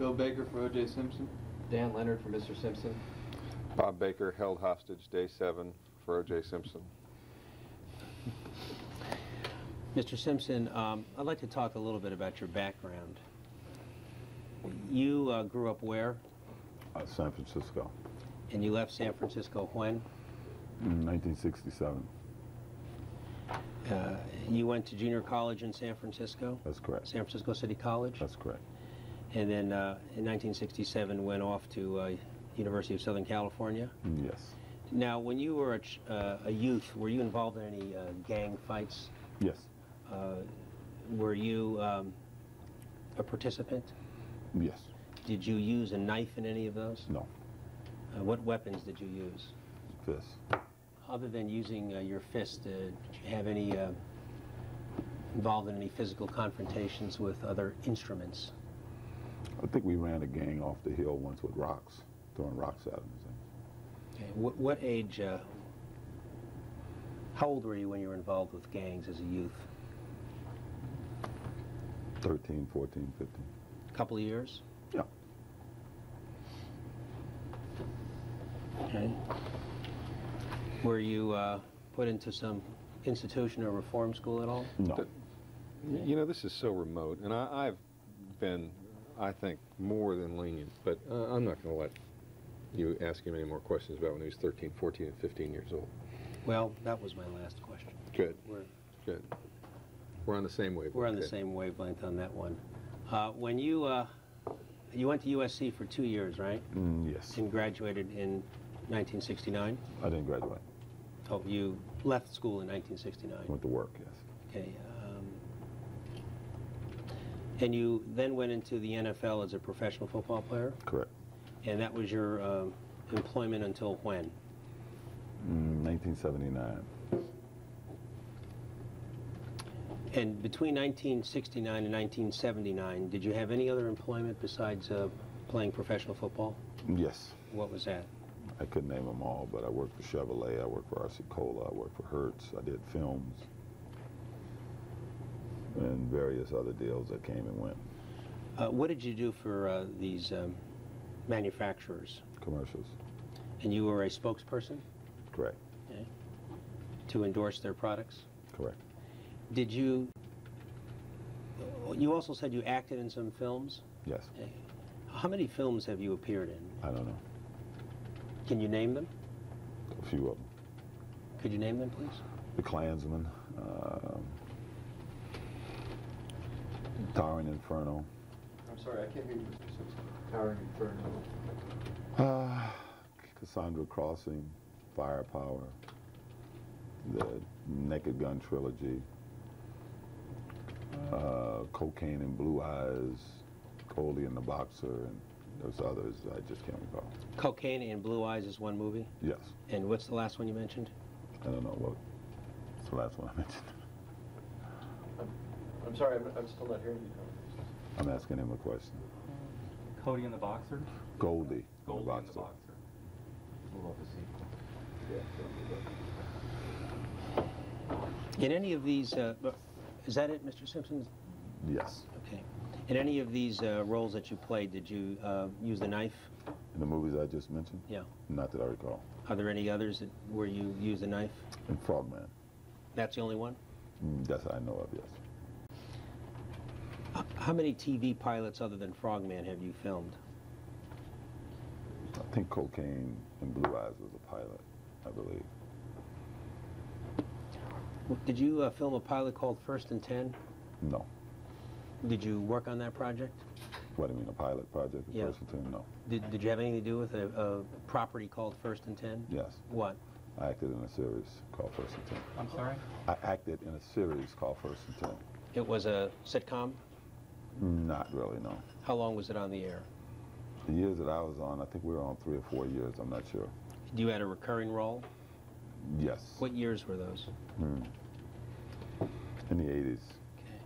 Bill Baker for O.J. Simpson. Dan Leonard for Mr. Simpson. Bob Baker, held hostage, day 7 for O.J. Simpson. Mr. Simpson, I'd like to talk a little bit about your background. You grew up where? San Francisco. And you left San Francisco when? 1967. You went to junior college in San Francisco? That's correct. San Francisco City College? That's correct. And then in 1967 went off to University of Southern California? Yes. Now, when you were a youth, were you involved in any gang fights? Yes. Were you a participant? Yes. Did you use a knife in any of those? No. What weapons did you use? Fist. Other than using your fist, did you have any involved in any physical confrontations with other instruments? I think we ran a gang off the hill once with rocks, throwing rocks at them. Okay. What age, how old were you when you were involved with gangs as a youth? 13, 14, 15. A couple of years? Yeah. Okay. Were you put into some institution or reform school at all? No. You know, this is so remote, and I've been, I think, more than lenient, but I'm not going to let you ask him any more questions about when he was 13, 14, and 15 years old. Well, that was my last question. Good. Good. We're on the same wavelength. We're on the same wavelength on that one. When you went to USC for 2 years, right? Yes. And graduated in 1969? I didn't graduate. Oh, you left school in 1969? Went to work, yes. Okay. And you then went into the NFL as a professional football player? Correct. And that was your employment until when? 1979. And between 1969 and 1979, did you have any other employment besides playing professional football? Yes. What was that? I couldn't name them all, but I worked for Chevrolet, I worked for RC Cola, I worked for Hertz, I did films, and various other deals that came and went. What did you do for these manufacturers? Commercials. And you were a spokesperson? Correct. Okay. To endorse their products? Correct. Did you also said you acted in some films? Yes. Okay. How many films have you appeared in? I don't know. Can you name them? A few of them. Could you name them, please? The Klansman, Towering Inferno. I'm sorry, I can't hear you, Mr. Simpson. Towering Inferno. Cassandra Crossing, Firepower, the Naked Gun trilogy, Cocaine and Blue Eyes, Goldie and the Boxer, and there's others I just can't recall. Cocaine and Blue Eyes is one movie? Yes. And what's the last one you mentioned? I don't know what's the last one I mentioned. I'm sorry, I'm still not hearing you. I'm asking him a question. Cody and the Boxer? Goldie Goldie the and the Boxer. Boxer. We'll love to see. In any of these, is that it, Mr. Simpson? Yes. Okay. In any of these roles that you played, did you use the knife? In the movies I just mentioned? Yeah. Not that I recall. Are there any others where you use the knife? And Frogman. That's the only one? That's I know of, yes. How many TV pilots other than Frogman have you filmed? I think Cocaine and Blue Eyes was a pilot, I believe. Did you film a pilot called First and 10? No. Did you work on that project? What do you mean, a pilot project? Yeah. First and 10? No. Did you have anything to do with a property called First and 10? Yes. What? I acted in a series called First and 10. I'm sorry? I acted in a series called First and 10. It was a sitcom? Not really, no. How long was it on the air? The years that I was on, I think we were on 3 or 4 years, I'm not sure. You had a recurring role? Yes. What years were those? In the 80s. Okay.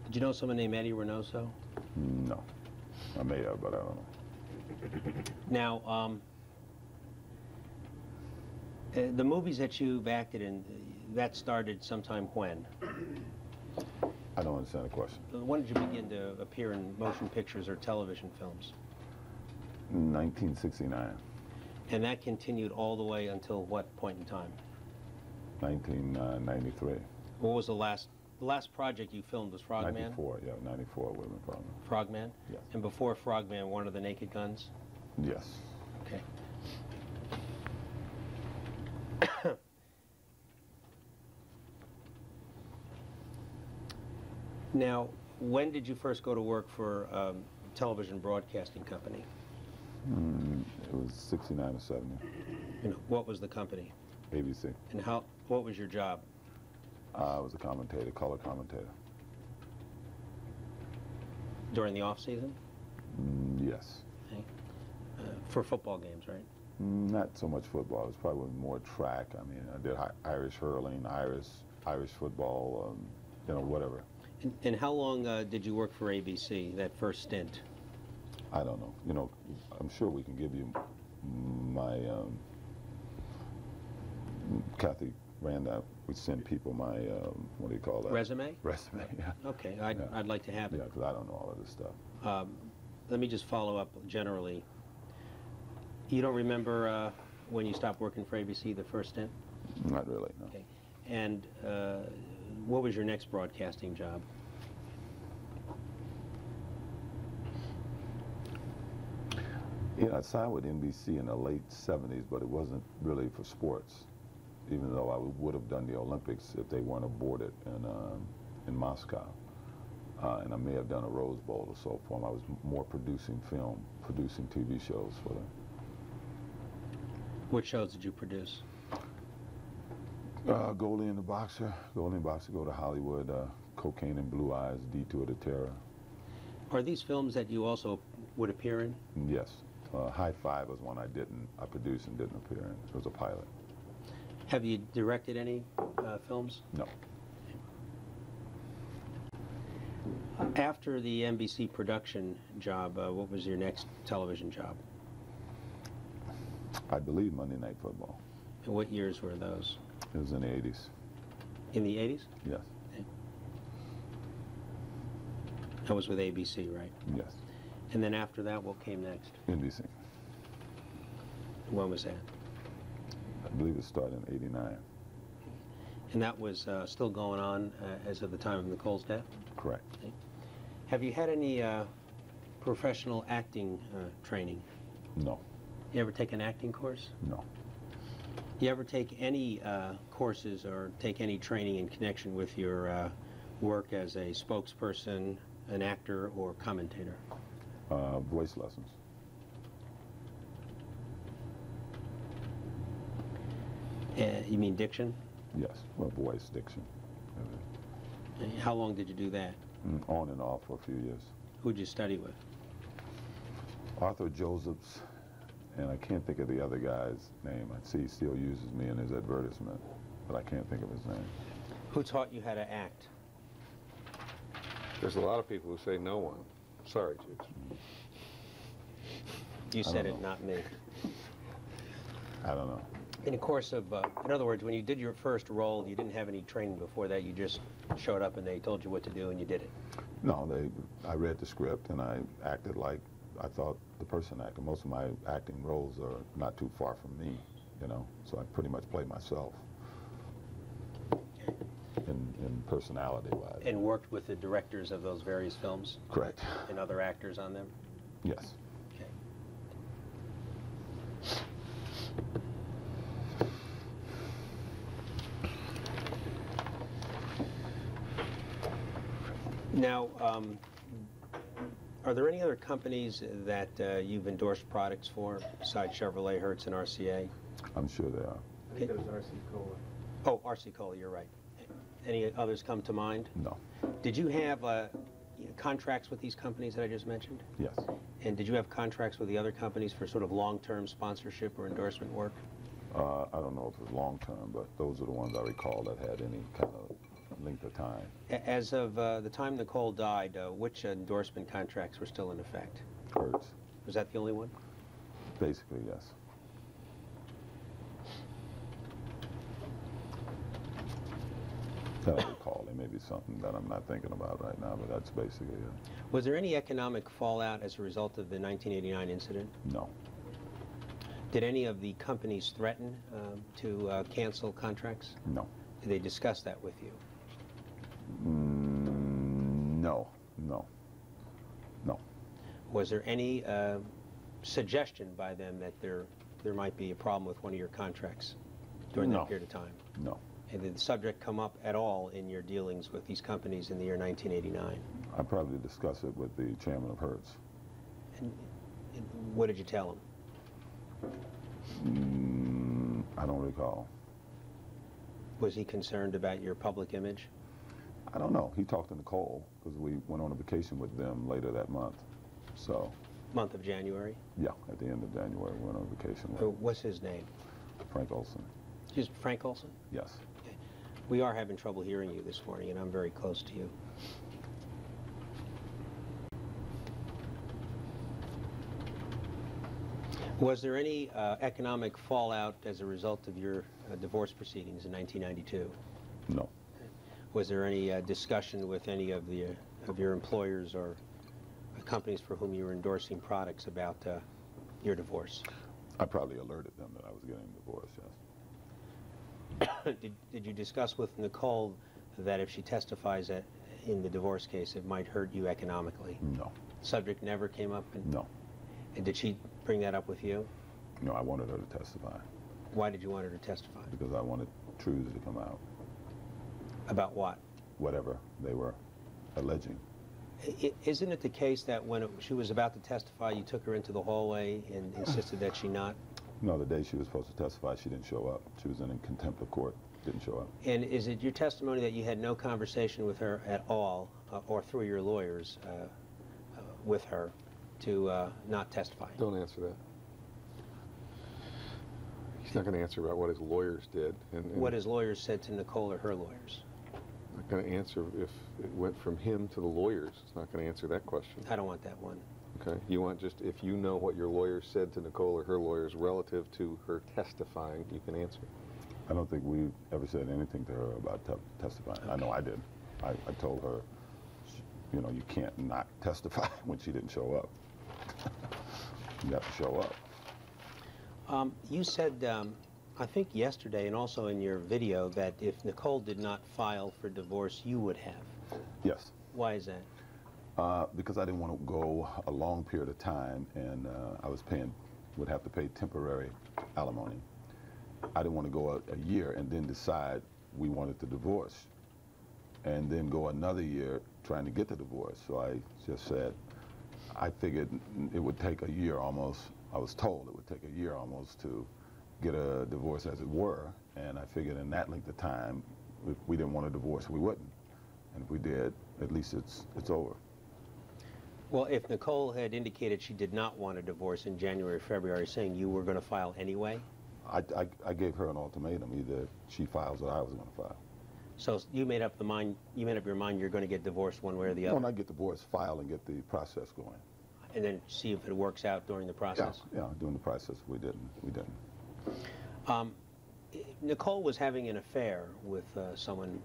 Did you know someone named Eddie Reynoso? No. I may have, but I don't know. Now, the movies that you've acted in, that started sometime when? I don't understand the question. When did you begin to appear in motion pictures or television films? 1969, And that continued all the way until what point in time? 1993. What was the last project you filmed was Frogman? 94, yeah, 94 would have been Frogman. Frogman? Yes. And before Frogman, One of the Naked Guns? Yes. Okay. Now, when did you first go to work for a television broadcasting company? It was 69 or 70. And what was the company? ABC. And what was your job? I was a commentator, color commentator. During the off season? Yes. Okay. For football games, right? Not so much football. It was probably more track. I mean, I did Irish hurling, Irish football, you know, whatever. And how long did you work for ABC, that first stint? I don't know. You know, I'm sure we can give you my, Kathy ran that. We send people my, what do you call that? Resume? Resume, yeah. Okay, Yeah. I'd like to have it. Yeah, because I don't know all of this stuff. Let me just follow up generally. You don't remember when you stopped working for ABC, the first stint? Not really, no. Okay. And what was your next broadcasting job? Yeah, I signed with NBC in the late 70s, but it wasn't really for sports, even though I would have done the Olympics if they weren't aborted in Moscow. And I may have done a Rose Bowl or so for them. I was more producing film, producing TV shows for them. What shows did you produce? Goldie and the Boxer. Goldie and the Boxer go to Hollywood. Cocaine and Blue Eyes, Detour to Terror. Are these films that you also would appear in? Yes. High Five was one I produced and didn't appear in. It was a pilot. Have you directed any films? No. After the NBC production job, what was your next television job? I believe Monday Night Football. And what years were those? It was in the 80s. In the 80s? Yes. Okay. That was with ABC, right? Yes. And then after that, what came next? NBC. When was that? I believe it started in 89. And that was still going on as of the time of Nicole's death? Correct. Okay. Have you had any professional acting training? No. You ever take an acting course? No. You ever take any courses or take any training in connection with your work as a spokesperson, an actor, or commentator? Voice lessons. You mean diction? Yes. Well, voice, diction. How long did you do that? On and off for a few years. Who'd you study with? Arthur Josephs, and I can't think of the other guy's name. I see he still uses me in his advertisement, but I can't think of his name. Who taught you how to act? There's a lot of people who say no one. Sorry, Jukes. You said don't it, know. not me. I don't know. In the course of, in other words, when you did your first role, you didn't have any training before that. You just showed up and they told you what to do and you did it. No, I read the script and I acted like I thought the person acted. Most of my acting roles are not too far from me, you know, so I pretty much play myself in personality-wise. And worked with the directors of those various films? Correct. And other actors on them? Yes. Okay. Now, are there any other companies that you've endorsed products for besides Chevrolet, Hertz, and RCA? I'm sure they are. I think it was RC Cola. Oh, RC Cola, you're right. Any others come to mind? No. Did you have contracts with these companies that I just mentioned? Yes. And did you have contracts with the other companies for sort of long-term sponsorship or endorsement work? I don't know if it was long-term, but those are the ones I recall that had any kind of length of time. As of the time Nicole died, which endorsement contracts were still in effect? Hertz. Was that the only one? Basically, yes. That I recall. They may be be something that I'm not thinking about right now, but that's basically it. Was there any economic fallout as a result of the 1989 incident? No. Did any of the companies threaten to cancel contracts? No. Did they discuss that with you? No. No. No. Was there any suggestion by them that there might be a problem with one of your contracts during that period of time? No. And did the subject come up at all in your dealings with these companies in the year 1989? I probably discussed it with the chairman of Hertz. And what did you tell him? I don't recall. Was he concerned about your public image? I don't know. He talked to Nicole because we went on a vacation with them later that month. So, Month of January? yeah, at the end of January, we went on vacation with What's his name? Frank Olson. Just Frank Olson? Yes. Okay. We are having trouble hearing you this morning, and I'm very close to you. Was there any economic fallout as a result of your divorce proceedings in 1992? No. Was there any discussion with any of your employers or companies for whom you were endorsing products about your divorce? I probably alerted them that I was getting divorced, yes. Did you discuss with Nicole that if she testifies in the divorce case, it might hurt you economically? No. Subject never came up? No. And did she bring that up with you? No, I wanted her to testify Why did you want her to testify? because I wanted truths to come out, About what? whatever they were alleging. Isn't it the case that when she was about to testify, you took her into the hallway and insisted that she not? No, the day she was supposed to testify, she didn't show up. She was in contempt of court, didn't show up. And is it your testimony that you had no conversation with her at all, or through your lawyers with her, to not testify? Don't answer that. He's not going to answer about what his lawyers did. And What his lawyers said to Nicole or her lawyers? Not going to answer if it went from him to the lawyers. It's not going to answer that question. I don't want that one. Okay. You want just, if you know what your lawyers said to Nicole or her lawyers relative to her testifying, you can answer. I don't think we ever said anything to her about testifying. Okay. I know I did. I told her, you know, you can't not testify when she didn't show up. You have to show up. You said, I think yesterday and also in your video, that if Nicole did not file for divorce, you would have. Yes. Why is that? Because I didn't want to go a long period of time, and I would have to pay temporary alimony. I didn't want to go a year and then decide we wanted to divorce, and then go another year trying to get the divorce. So I just said, I figured it would take a year almost. I was told it would take a year almost to get a divorce, as it were, and I figured in that length of time, if we didn't want a divorce, we wouldn't. And if we did, at least it's over. Well, if Nicole had indicated she did not want a divorce in January or February, saying you were going to file anyway? I gave her an ultimatum. Either she files or I was going to file. So you made up your mind you're going to get divorced one way or the other? When I get divorced, file and get the process going. And then see if it works out during the process? Yeah, during the process we didn't. Nicole was having an affair with someone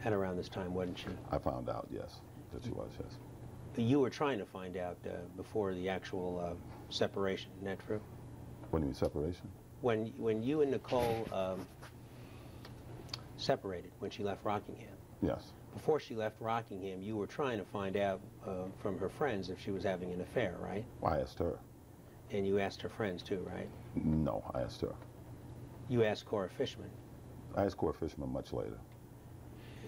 at around this time, wasn't she? I found out, yes, that she was, yes. You were trying to find out before the actual separation, isn't that true? What do you mean, separation? When you and Nicole separated, when she left Rockingham. Yes. Before she left Rockingham, you were trying to find out from her friends if she was having an affair, right? Well, I asked her. And you asked her friends too, right? No, I asked her. You asked Cora Fishman. I asked Cora Fishman much later.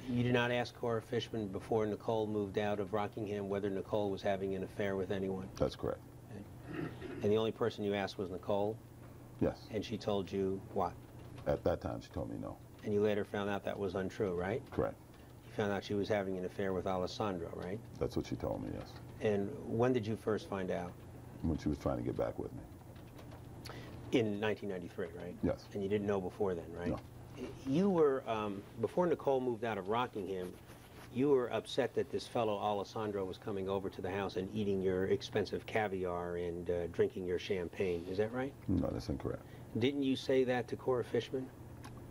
You did not ask Cora Fishman before Nicole moved out of Rockingham whether Nicole was having an affair with anyone? That's correct. Okay. And the only person you asked was Nicole? Yes. And she told you what? At that time, she told me no. And you later found out that was untrue, right? Correct. You found out she was having an affair with Alessandro, right? That's what she told me, yes. And when did you first find out? When she was trying to get back with me. In 1993, right? Yes. And you didn't know before then, right? No. You were, before Nicole moved out of Rockingham, you were upset that this fellow Alessandro was coming over to the house and eating your expensive caviar and drinking your champagne. Is that right? No, that's incorrect. Didn't you say that to Cora Fishman?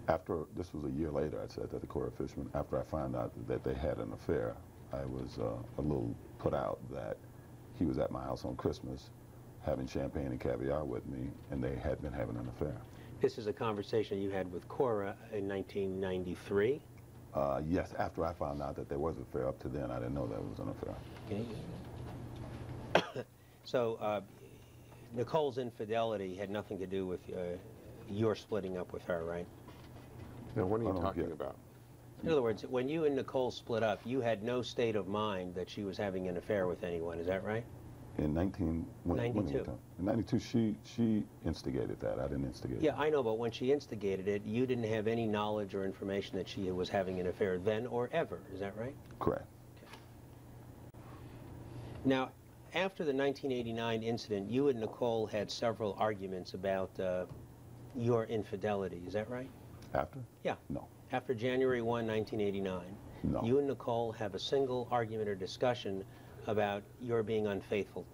After, this was a year later, I said at the Court of Fishermen, after I found out that they had an affair, I was a little put out that he was at my house on Christmas having champagne and caviar with me, and they had been having an affair. This is a conversation you had with Cora in 1993. Yes, after I found out that there was an affair. Up to then, I didn't know there was an affair. Okay. So Nicole's infidelity had nothing to do with your splitting up with her, right? Now, what are I you don't talking get it. about? In other words, when you and Nicole split up, you had no state of mind that she was having an affair with anyone. Is that right? In 92. In 92, she instigated that. I didn't instigate Yeah, it. I know, but when she instigated it, you didn't have any knowledge or information that she was having an affair then or ever. Is that right? Correct. Now, after the 1989 incident, you and Nicole had several arguments about your infidelity. Is that right? After? Yeah. No. After January 1, 1989, No. you and Nicole have a single argument or discussion about your being unfaithful.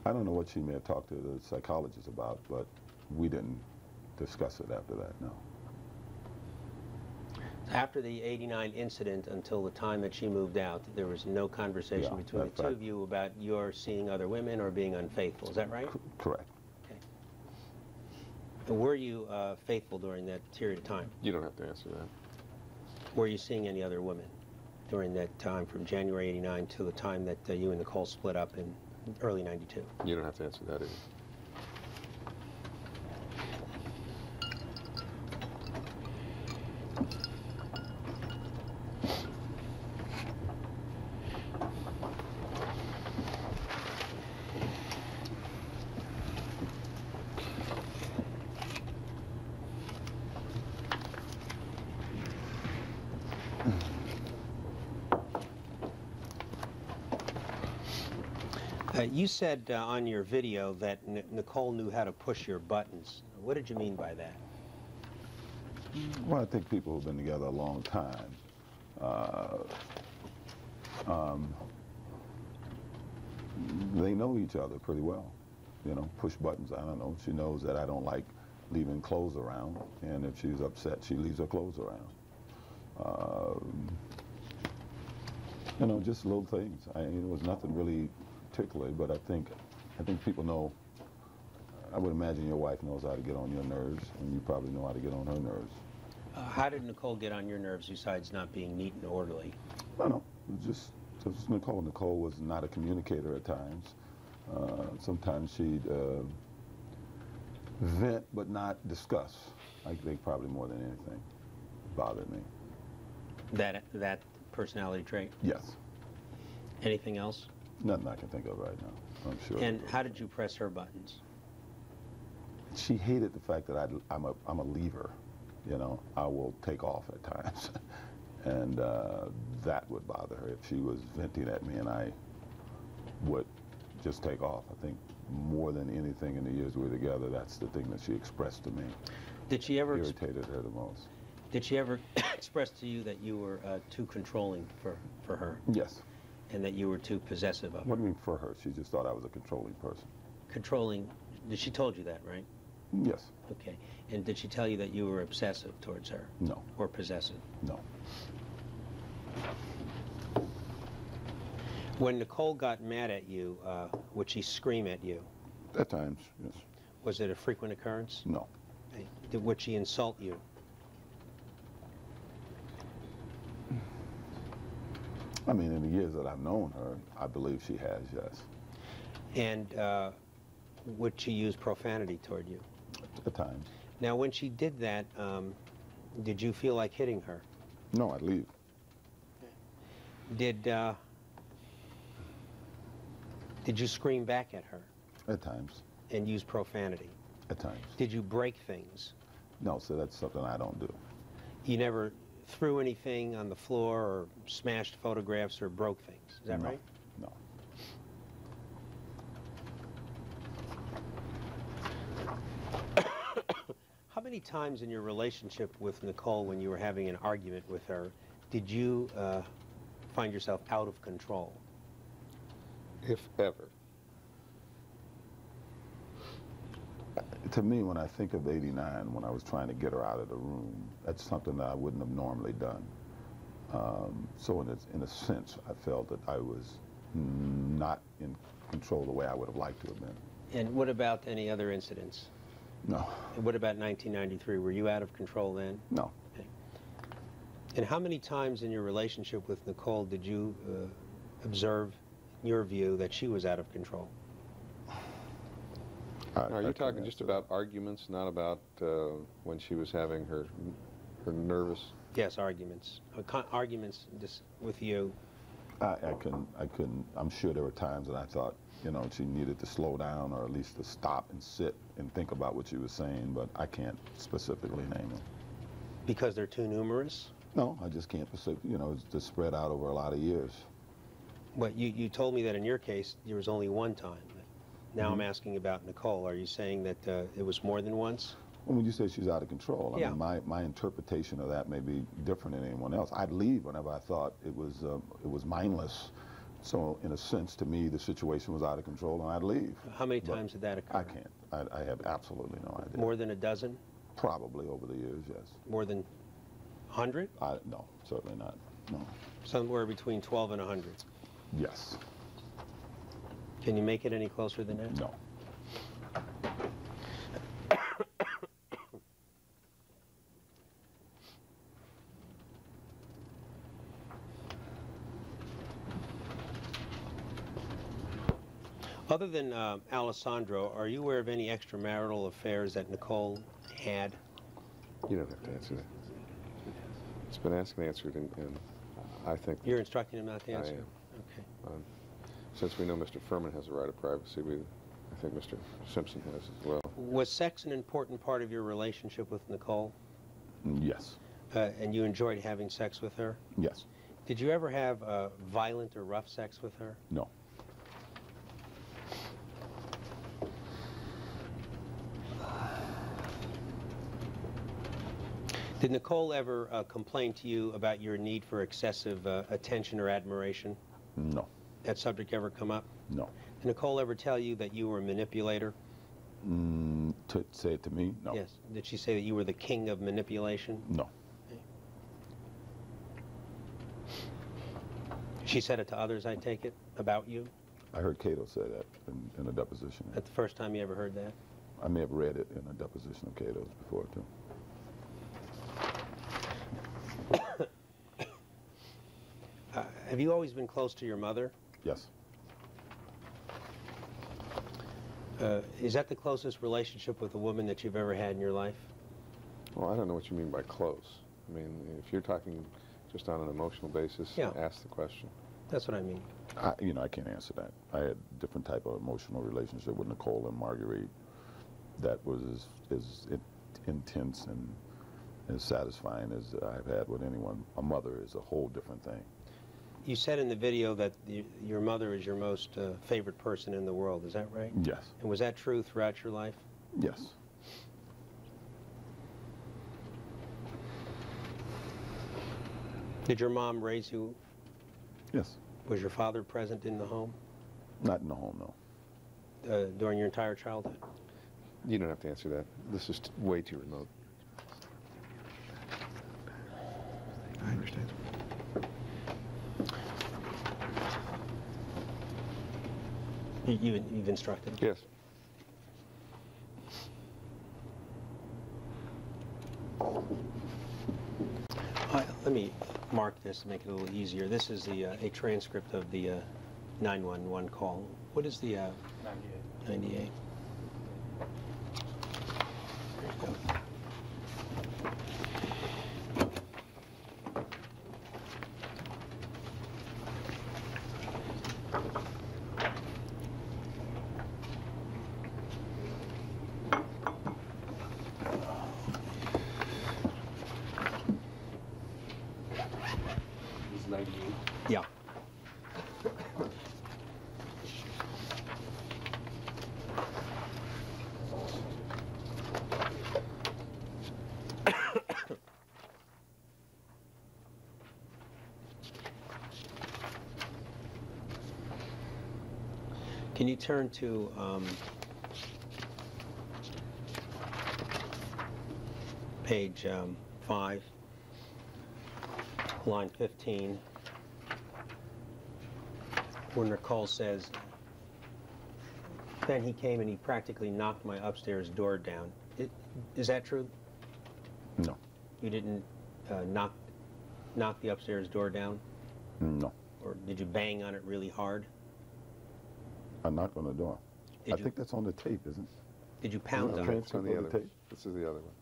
I don't know what she may have talked to the psychologist about, but we didn't discuss it after that, no. After the 89 incident until the time that she moved out, there was no conversation Yeah, between the that's two right. of you about your seeing other women or being unfaithful. Is that right? Correct. And were you faithful during that period of time? You don't have to answer that. Were you seeing any other women during that time from January 89 to the time that you and Nicole split up in early 92? You don't have to answer that either. You said on your video that Nicole knew how to push your buttons. What did you mean by that? Well, I think people who've been together a long time, they know each other pretty well. You know, push buttons, I don't know. She knows that I don't like leaving clothes around, and if she's upset, she leaves her clothes around. You know, just little things. It was nothing really particular, but I think people know. I would imagine your wife knows how to get on your nerves, and you probably know how to get on her nerves. How did Nicole get on your nerves besides not being neat and orderly? I don't know. It was just Nicole. Nicole was not a communicator at times. Sometimes she'd vent but not discuss. I think probably more than anything bothered me. That personality trait? Yes. Anything else? Nothing I can think of right now, I'm sure. And how did you press her buttons? She hated the fact that I'm a leaver. You know, I will take off at times. And that would bother her if she was venting at me and I would just take off. I think more than anything in the years we were together, that's the thing that she expressed to me. Did she ever Irritated her the most. Did she ever express to you that you were too controlling for her? Yes. And that you were too possessive of her? What do you mean for her? She just thought I was a controlling person. Controlling, she told you that, right? Yes. Okay. And did she tell you that you were obsessive towards her? No. Or possessive? No. When Nicole got mad at you, would she scream at you? At times, yes. Was it a frequent occurrence? No. Would she insult you? I mean, in the years that I've known her, I believe she has, yes. And would she use profanity toward you? At times. Now, when she did that, did you feel like hitting her? No, I'd leave. Did you scream back at her At times. and use profanity? At times. Did you break things? No, so that's something I don't do. You never threw anything on the floor or smashed photographs or broke things, is that No. right? No. How many times in your relationship with Nicole, when you were having an argument with her, did you find yourself out of control? If ever. To me, when I think of '89, when I was trying to get her out of the room, that's something that I wouldn't have normally done. So in a sense, I felt that I was not in control the way I would have liked to have been. And what about any other incidents? No. And what about 1993? Were you out of control then? No. Okay. And how many times in your relationship with Nicole did you observe, in your view, that she was out of control? Are you talking just about arguments, not about when she was having her nervous? Yes, arguments. Arguments just with you. I'm sure there were times that I thought, you know, she needed to slow down or at least to stop and sit and think about what she was saying, but I can't specifically name them. Because they're too numerous? No, I just can't, you know, it's just spread out over a lot of years. Well, you told me that in your case, there was only one time. Now I'm asking about Nicole. Are you saying that it was more than once? Well, when you say she's out of control, I Yeah. mean, my interpretation of that may be different than anyone else. I'd leave whenever I thought it was mindless. So, in a sense, to me, the situation was out of control, and I'd leave. How many times did that occur? I can't. I have absolutely no idea. More than a dozen? Probably over the years, yes. More than 100? No, certainly not. No. Somewhere between 12 and 100. Yes. Can you make it any closer than that? No. Other than Alessandro, are you aware of any extramarital affairs that Nicole had? You don't have to answer that. It's been asked and answered, and I think... You're instructing him not to answer? I am. Okay. Since we know Mr. Furman has a right of privacy, I think Mr. Simpson has as well. Was sex an important part of your relationship with Nicole? Yes. And you enjoyed having sex with her? Yes. Did you ever have violent or rough sex with her? No. Did Nicole ever complain to you about your need for excessive attention or admiration? No. That subject ever come up? No. Did Nicole ever tell you that you were a manipulator? To say it to me? No. Yes. Did she say that you were the king of manipulation? No. Okay. She said it to others, I take it, about you? I heard Cato say that in a deposition. That's the first time you ever heard that? I may have read it in a deposition of Cato's before, too. Have you always been close to your mother? Yes. Is that the closest relationship with a woman that you've ever had in your life? Well, I don't know what you mean by close. I mean, if you're talking just on an emotional basis, Yeah. ask the question. That's what I mean. I can't answer that. I had a different type of emotional relationship with Nicole and Marguerite that was as intense and as satisfying as I've had with anyone. A mother is a whole different thing. You said in the video that your mother is your most favorite person in the world. Is that right? Yes. And was that true throughout your life? Yes. Did your mom raise you? Yes. Was your father present in the home Not in the home, no. during your entire childhood? You don't have to answer that. This is way too remote. I understand. You've instructed? Yes. Let me mark this to make it a little easier. This is a transcript of the 911 call. What is the 98? There you go. Yeah. Can you turn to page 5, line 15, where Nicole says, then he came and he practically knocked my upstairs door down. Is that true? No. You didn't knock the upstairs door down? No. Or did you bang on it really hard? I knocked on the door. Did I you- think that's on the tape, isn't it? Did you pound on it? It's on the on the other one. tape? This is the other one.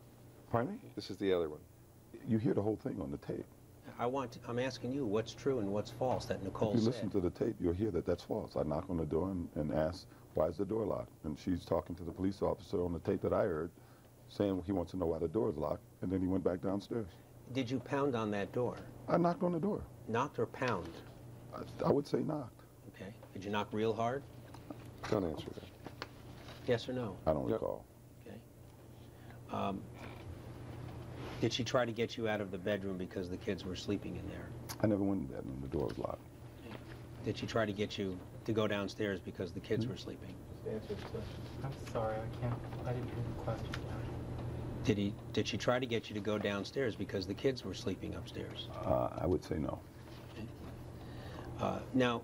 Pardon me? This is the other one. You hear the whole thing on the tape. I'm asking you what's true and what's false that Nicole If you said. listen to the tape, you'll hear that that's false. I knock on the door and ask, why is the door locked? And she's talking to the police officer on the tape that I heard, saying he wants to know why the door is locked, and then he went back downstairs. Did you pound on that door? I knocked on the door. Knocked or pound? I would say knocked. Okay. Did you knock real hard? Don't answer that. Yes or no? I don't Yep. recall. Okay. Did she try to get you out of the bedroom because the kids were sleeping in there? I never went in bed when the door was locked. Did she try to get you to go downstairs because the kids were sleeping? Just answer the question. I'm sorry, I didn't hear the question. Did she try to get you to go downstairs because the kids were sleeping upstairs? I would say no. Now,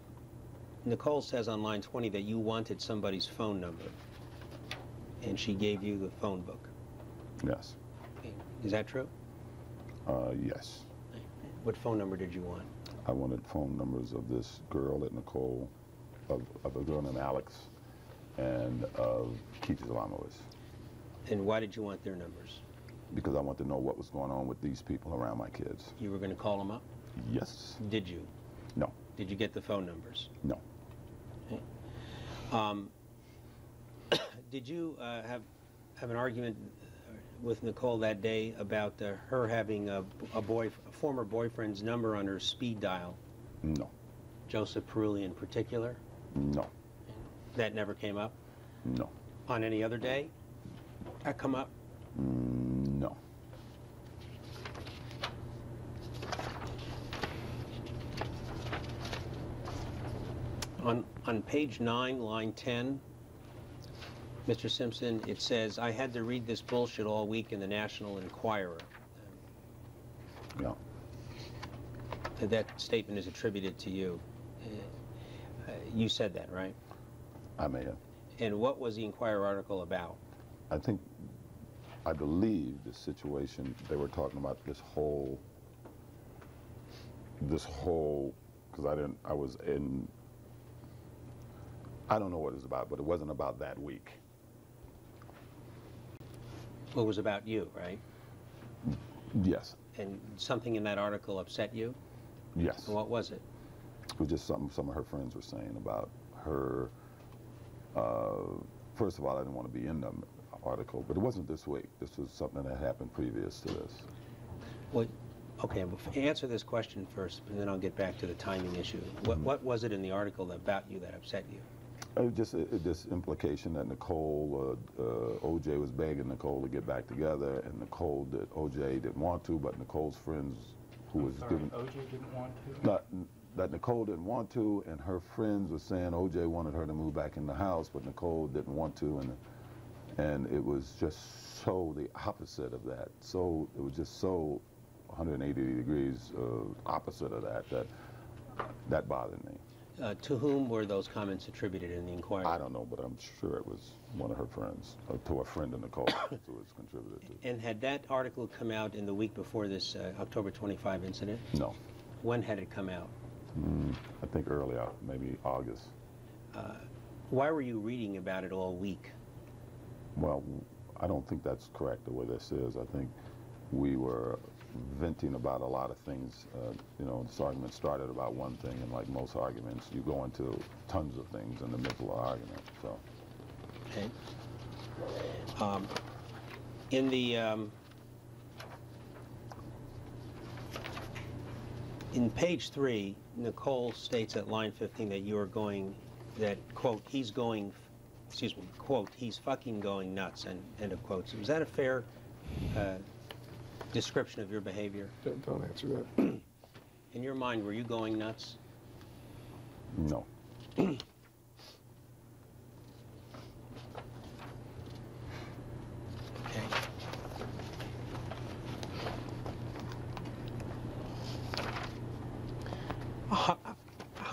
Nicole says on line 20 that you wanted somebody's phone number, and she gave you the phone book. Yes. Is that true? Yes. What phone number did you want? I wanted phone numbers of this girl at Nicole, of a girl named Alex, and of Keith Islamowitz, And why did you want their numbers? because I want to know what was going on with these people around my kids. You were going to call them up? Yes. Did you? No. Did you get the phone numbers? No. Did you have an argument with Nicole that day about her having a former boyfriend's number on her speed dial? No. Joseph Perulli in particular? No. That never came up? No. On any other day? That come up? No. On page 9, line 10, Mr. Simpson, it says, I had to read this bullshit all week in the National Enquirer. Yeah. That statement is attributed to you. You said that, right? I may have. And what was the Enquirer article about? I believe the situation, they were talking about this whole, because I don't know what it's about, but it wasn't about that week. Well, it was about you, right? Yes. And something in that article upset you? Yes. And what was it? It was just something some of her friends were saying about her. First of all, I didn't want to be in the article, but it wasn't this week. This was something that happened previous to this. Well, okay, answer this question first, and then I'll get back to the timing issue. What was it in the article about you that upset you? Just this implication that Nicole, OJ was begging Nicole to get back together, and OJ didn't want to, but Nicole's friends, who was giving, OJ didn't want to? that Nicole didn't want to, and her friends were saying OJ wanted her to move back in the house, but Nicole didn't want to, and it was just so the opposite of that. So it was just so 180 degrees opposite of that bothered me. To whom were those comments attributed in the Enquirer? I don't know, but I'm sure it was one of her friends, to a friend of Nicole, who was contributed to. And had that article come out in the week before this October 25 incident? No. When had it come out? I think early out, maybe August. Why were you reading about it all week? Well, I don't think that's correct the way this is. I think we were venting about a lot of things. This argument started about one thing, and like most arguments, you go into tons of things in the middle of an argument. So. Okay. In the in page 3, Nicole states at line 15 that you are going, that quote, he's going, excuse me, quote, he's fucking going nuts, and end of quotes. Was that a fair description of your behavior? Don't answer that. In your mind, were you going nuts? No. Okay.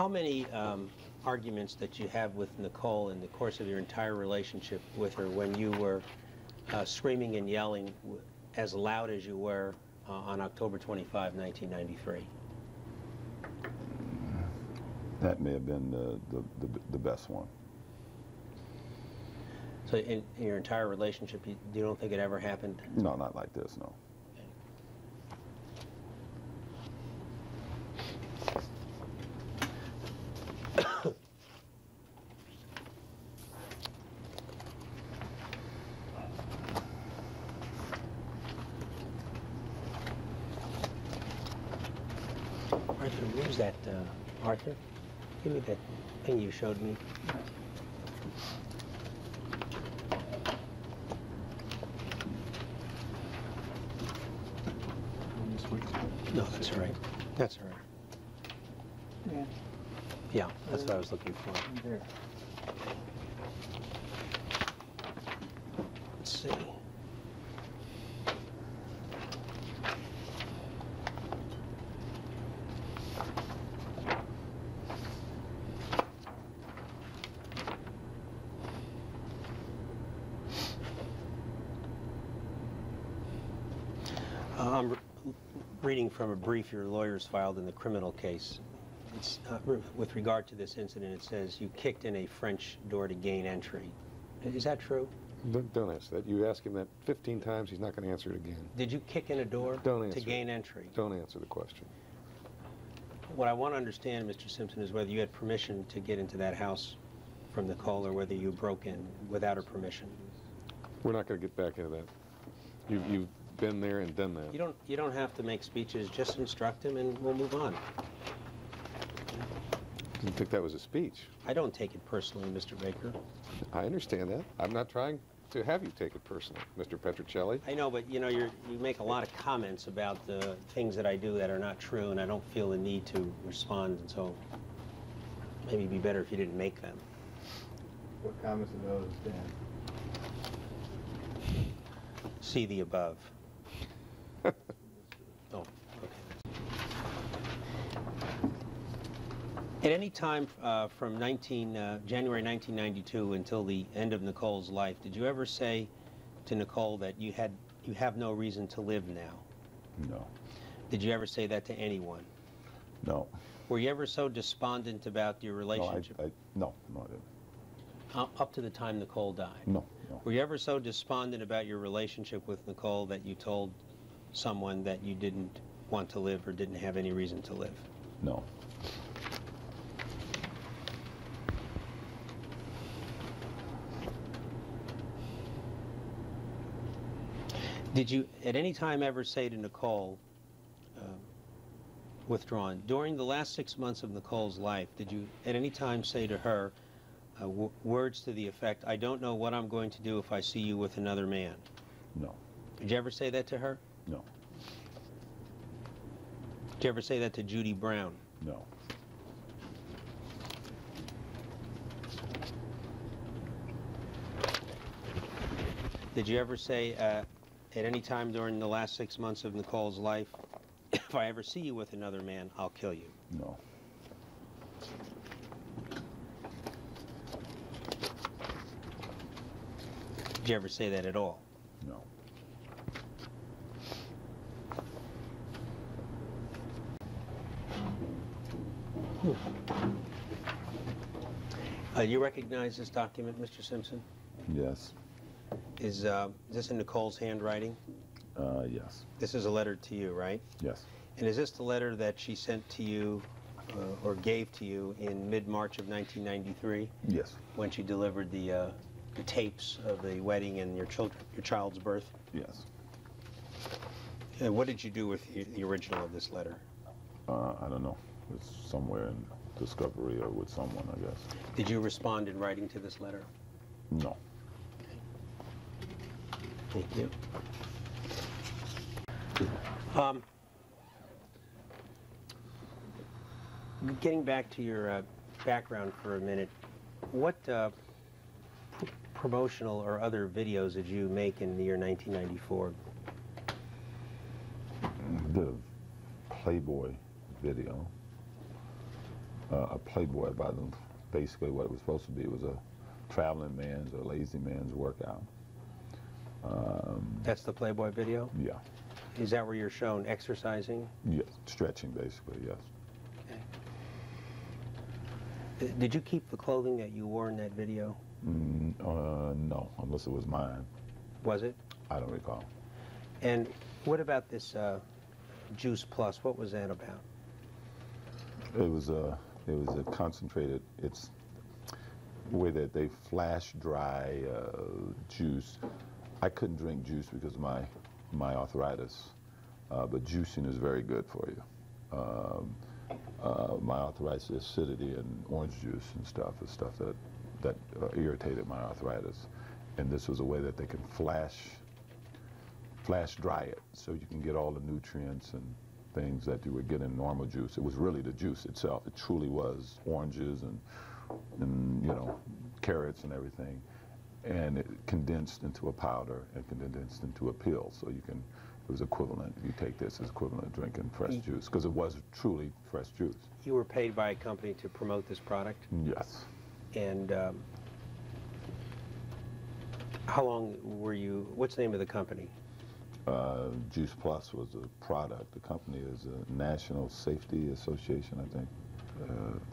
How many arguments that you have with Nicole in the course of your entire relationship with her when you were screaming and yelling as loud as you were on October 25, 1993? That may have been the best one. So in your entire relationship, you don't think it ever happened? No, not like this, no. Arthur, where's that, Arthur? Give me that thing you showed me. No, that's all right. That's all right. Yeah. Yeah, that's what I was looking for. There. Let's see. I'm reading from a brief your lawyers filed in the criminal case. It's, with regard to this incident, it says you kicked in a French door to gain entry. Is that true? Don't answer that. You ask him that 15 times, he's not going to answer it again. Did you kick in a door Don't to answer gain it. entry? Don't answer the question. What I want to understand, Mr. Simpson, is whether you had permission to get into that house from Nicole or whether you broke in without her permission. We're not going to get back into that. You've been there and done that. You don't have to make speeches. Just instruct him, and we'll move on. Didn't think that was a speech. I don't take it personally, Mr. Baker. I understand that. I'm not trying to have you take it personally, Mr. Petrocelli. I know, but you know, you make a lot of comments about the things that I do that are not true, and I don't feel the need to respond. And so, maybe it'd be better if you didn't make them. What comments are those, Dan? See the above. Oh, okay. At any time from January 1992 until the end of Nicole's life, did you ever say to Nicole that you have no reason to live now? No. Did you ever say that to anyone? No. Were you ever so despondent about your relationship? No, I didn't. Up to the time Nicole died? No. Were you ever so despondent about your relationship with Nicole that you told someone that you didn't want to live or didn't have any reason to live? No. Did you at any time ever say to Nicole, withdrawn, during the last 6 months of Nicole's life, did you at any time say to her words to the effect, I don't know what I'm going to do if I see you with another man? No. Did you ever say that to her? No. Did you ever say that to Judy Brown? No. Did you ever say at any time during the last 6 months of Nicole's life, if I ever see you with another man, I'll kill you? No. Did you ever say that at all? No. You recognize this document, Mr. Simpson? Yes. Is this in Nicole's handwriting? Yes. This is a letter to you, right? Yes. And is this the letter that she sent to you or gave to you in mid-March of 1993? Yes. When she delivered the tapes of the wedding and your child's birth? Yes. And what did you do with the original of this letter? I don't know. It's somewhere in Discovery or with someone, I guess. Did you respond in writing to this letter? No. Thank you. Getting back to your background for a minute, what promotional or other videos did you make in the year 1994? The Playboy video. a playboy by them. Basically what it was supposed to be was a traveling man's or lazy man's workout. That's the Playboy video? Yeah. Is that where you're shown exercising? Yes, stretching basically, yes. Okay. Did you keep the clothing that you wore in that video? No, unless it was mine. Was it? I don't recall. And what about this Juice Plus? What was that about? It was a concentrated. It's the way that they flash dry juice. I couldn't drink juice because of my arthritis, but juicing is very good for you. My arthritis, acidity, and orange juice and stuff is stuff that irritated my arthritis, and this was a way that they can flash dry it, so you can get all the nutrients and things that you would get in normal juice. It was really the juice itself. It truly was oranges and you know, carrots and everything, and it condensed into a powder and condensed into a pill. So you can, it was equivalent. You take this as equivalent to drinking fresh juice, because it was truly fresh juice. You were paid by a company to promote this product? Yes. And how long were you, what's the name of the company? Juice Plus was a product. The company is a National Safety Association, I think.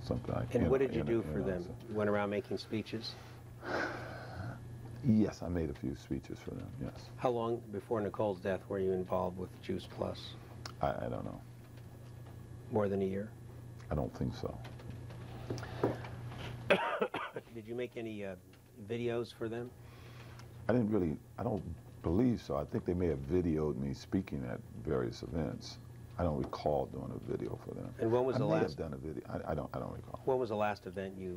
Something like. And what did you do for them? You went around making speeches? Yes, I made a few speeches for them, yes. How long before Nicole's death were you involved with Juice Plus? I don't know. More than a year? I don't think so. Did you make any videos for them? I don't believe so. I think they may have videoed me speaking at various events. I don't recall doing a video for them. And when was the last? I may have done a video. I don't recall. When was the last event you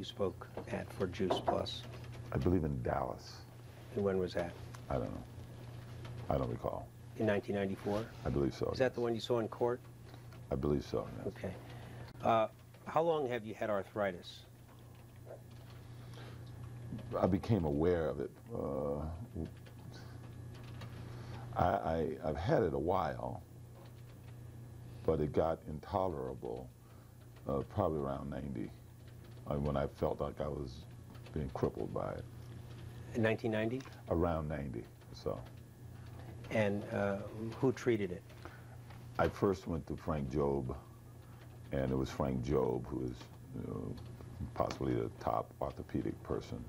spoke at for Juice Plus? I believe in Dallas. And when was that? I don't know. I don't recall. In 1994? I believe so. Is that the one you saw in court? I believe so, yes. Okay. How long have you had arthritis? I became aware of it. I've had it a while, but it got intolerable probably around 90, when I felt like I was being crippled by it. In 1990? Around 90, so. And who treated it? I first went to Frank Job, and it was Frank Job who was possibly the top orthopedic person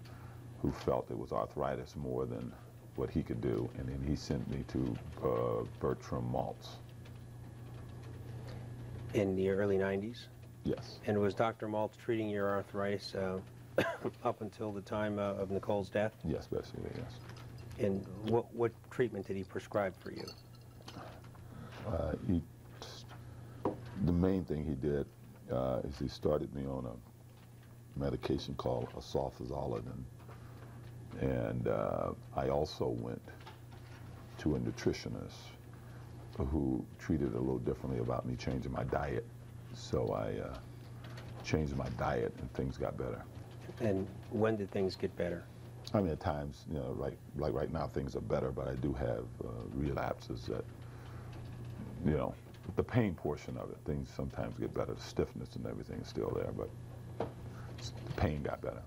who felt it was arthritis more than what he could do, and then he sent me to Bertram Maltz. In the early 90s? Yes. And was Dr. Maltz treating your arthritis up until the time of Nicole's death? Yes, basically, yes. And what treatment did he prescribe for you? The main thing he did is he started me on a medication called sulfasalidin, and I also went to a nutritionist who treated it a little differently about me changing my diet. So I changed my diet and things got better. And when did things get better? I mean, at times, you know, like right now things are better, but I do have relapses that, you know, the pain portion of it, things sometimes get better. The stiffness and everything is still there, but the pain got better.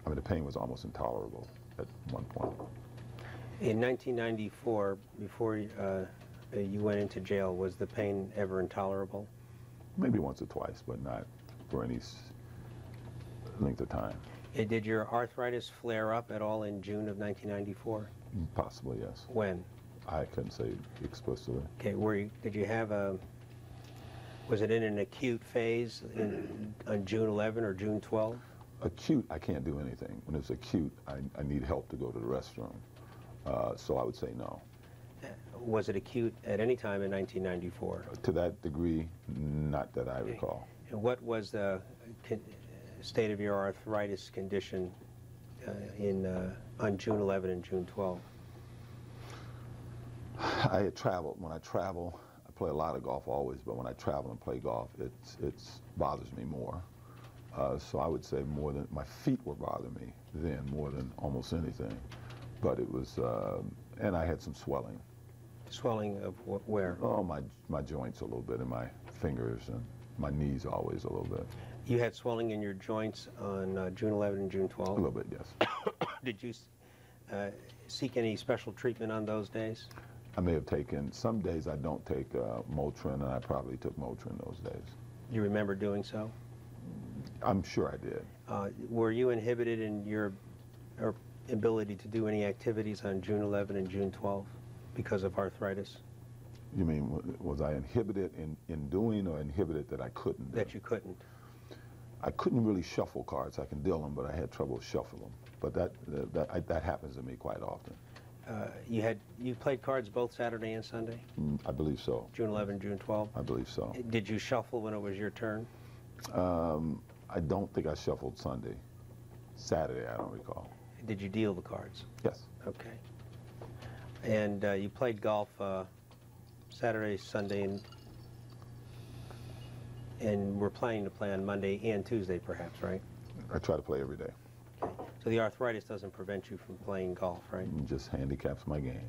I mean, the pain was almost intolerable at one point. In 1994, before you went into jail, was the pain ever intolerable? Maybe once or twice, but not for any length of time. Did your arthritis flare up at all in June of 1994? Possibly, yes. When? I couldn't say explicitly. Okay, did you have was it in an acute phase on June 11 or June 12? Acute, I can't do anything. When it's acute, I need help to go to the restroom. So I would say no. Was it acute at any time in 1994? To that degree, not that I recall. And what was the state of your arthritis condition on June 11 and June 12? I had traveled. When I travel, I play a lot of golf always, but when I travel and play golf, it bothers me more. So I would say more than, my feet were bothering me then more than almost anything. But it was, and I had some swelling. Swelling of where? Oh, my joints a little bit, in my fingers, and my knees always a little bit. You had swelling in your joints on June 11 and June 12? A little bit, yes. Did you seek any special treatment on those days? I may have taken, some days I don't take Motrin, and I probably took Motrin those days. You remember doing so? I'm sure I did. Were you inhibited in your ability to do any activities on June 11 and June 12 because of arthritis? You mean, was I inhibited in doing, or inhibited that I couldn't do? That you couldn't? I couldn't really shuffle cards. I can deal them, but I had trouble shuffling them. But that happens to me quite often. You played cards both Saturday and Sunday? I believe so. June 11, June 12? I believe so. Did you shuffle when it was your turn? I don't think I shuffled Sunday. Saturday, I don't recall. Did you deal the cards? Yes. Okay. And you played golf Saturday, Sunday, and were planning to play on Monday and Tuesday, perhaps, right? I try to play every day. Okay. So the arthritis doesn't prevent you from playing golf, right? It just handicaps my game.